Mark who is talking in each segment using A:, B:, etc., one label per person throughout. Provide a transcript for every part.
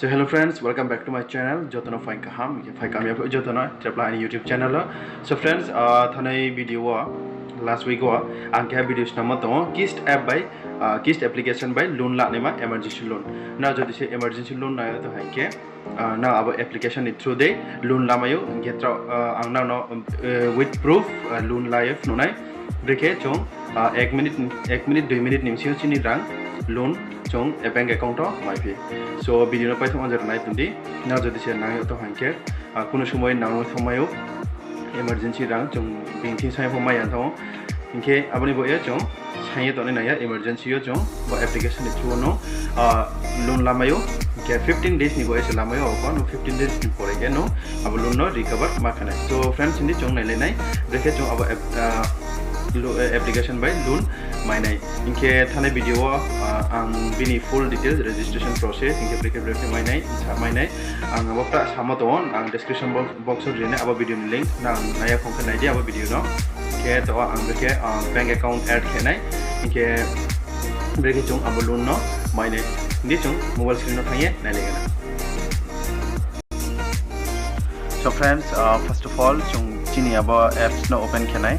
A: So hello friends, welcome back to my channel. Jotono fine kaham, fine kam ya jotono trapla ini YouTube channel. So friends, thanai video last week angke video nama to kist app by kist application by loan la nema emergency loan. Now jodi se emergency loan na to hanke now abo application it through day loan la mayo getra ang now no with proof loan life no nai Brekhe chong 1 minute 2 minute nimsio chini rang loan chong a bank account my pay. So video pai thong jar nai tundi na jodi se nang to hanke kuno somoy nang thomayo emergency rang chong banking sai phomai an thong inke aboni bo ya chong sai to na ya emergency yo chong bo application ni through no loan lamayo ke 15 days ni bo es lamayo ko no 15 days ni pore ke no abo loan no recover ma khana. So friends ni chong nai le nai Brekhe chong abo application by loan my nai inke thane video ang bini full details registration process inke Brekhe my nai ang abo ta samoto ang description box of rene abo video ni link na naya phone ka nai dia abo video no ke to ang Brekhe bank account add khenai inke Brekhe chong abo loan no my nai ni chong mobile screen no thangye nai legana. So friends, first of all chong chini abo apps no open khenai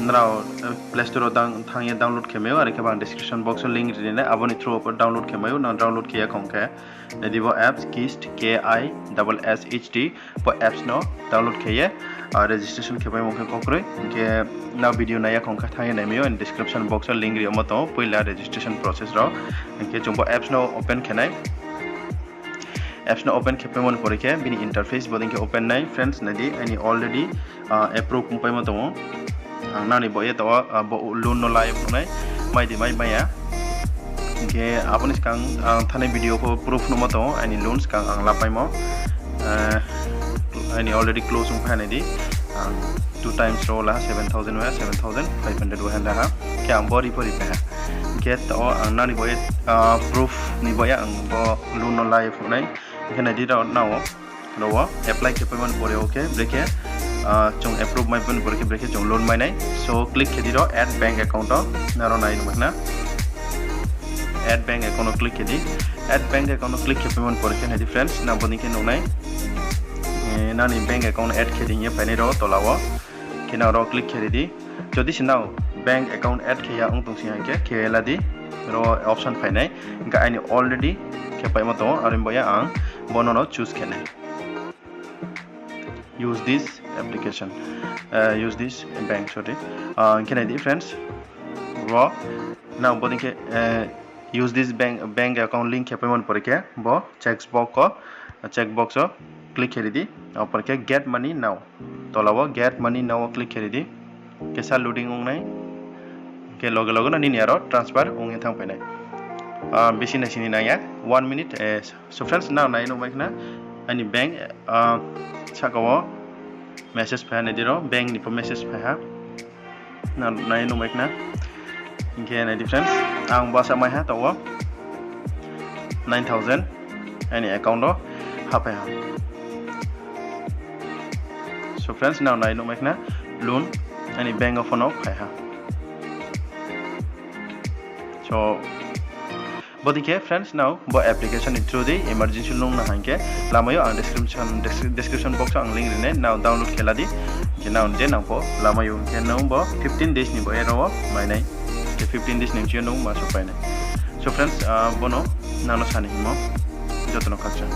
A: now Play Store thangye download khemayo are ke bang description box link rene aboni through upper download khemayo now download kiya khongke nadibo apps kist KISSHT po apps no download khiye registration khemayo mongke kokroi ke now video naya khongka thangye nameyo in description box link ri moto poila registration process ro ke chungbo apps no open khenai apps no open khepemon porike bini interface bodin ke open nai friends nadi any already approve kumpai moto nani boye to loan no live nai mai di mai maya ke apni kang thane video ko proof no moto any loans kang ang lapai mo any already close phane di 2 times roll 7000 wa 7500 wa handa ha ke ang body pori pa ke to ang nani boye proof ni boya ang bo loan no live nai khana di now no apply ke payment pore okay Brekhe chong approve my pun borke Brekhe chong loan mai nai so click khedi ro add bank account naro nai no makna add bank account click khedi add bank account click ke payment borke nai friends na boni ke no nai na ni bank account add khedi ye pani ro tolawo kina ro click khedi di jodi sinau bank account add khiya ong tung singa ke khela di ro option phai nai ga ani already ke pai mato arimboya ang bono no choose kene use this application use this bank sorry can I friends raw now bodin ke use this bank account link ke payment porke bo checkbox ko click keri di upar ke get money now tolawo get money now click keri di ke sa loading ong nai ke logo na ni aro transfer ong thang pai nai besi na sini na ya 1 minute so friends now nai no mai na ani bank chakawo message pa na diro bank ni po message pa ha na nai no mek na inke na difference ang basa mai ha to 9000 ani account do ha pa ha so friends now nai no mek na loan ani bank of no pa ha so body ke friends now bo application through the emergency loan na hanke lamayo ang description box ang link rene now download khela di ke now je na po lamayo ke now bo 15 days ni bo ero mai nai ke 15 days ni je no ma so pai nai so friends bono na no sani mo jotono khacha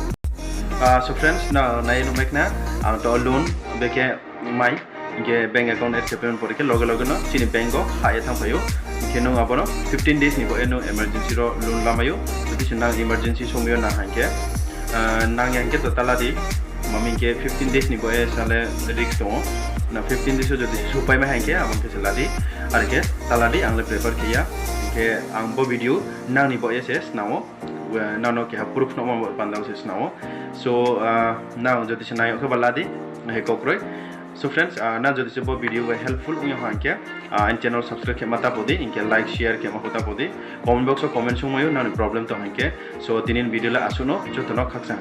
A: so friends now nai no mek na ang to loan beke mai ke bank account at payment porike logo no chini bank go haya thang payo keno abono 15 days ni bo eno emergency ro loan lamayo jodi sina emergency somiyo na hanke nang yang ke totala di mami ke 15 days ni bo e sale risk to na 15 days jodi supai ma hanke amon ke saladi arke taladi angle prefer kiya ke ang bo video nang ni bo ss now no ke proof no mo pandau ses now so now jodi sina yo ke baladi he kokroi. So friends, na jodi se bo video wa helpful uya hanke and channel subscribe ke mata podi inke like share ke mahota podi comment box o comment sumoyo na problem to hanke so tinin video la asuno jotono khaksa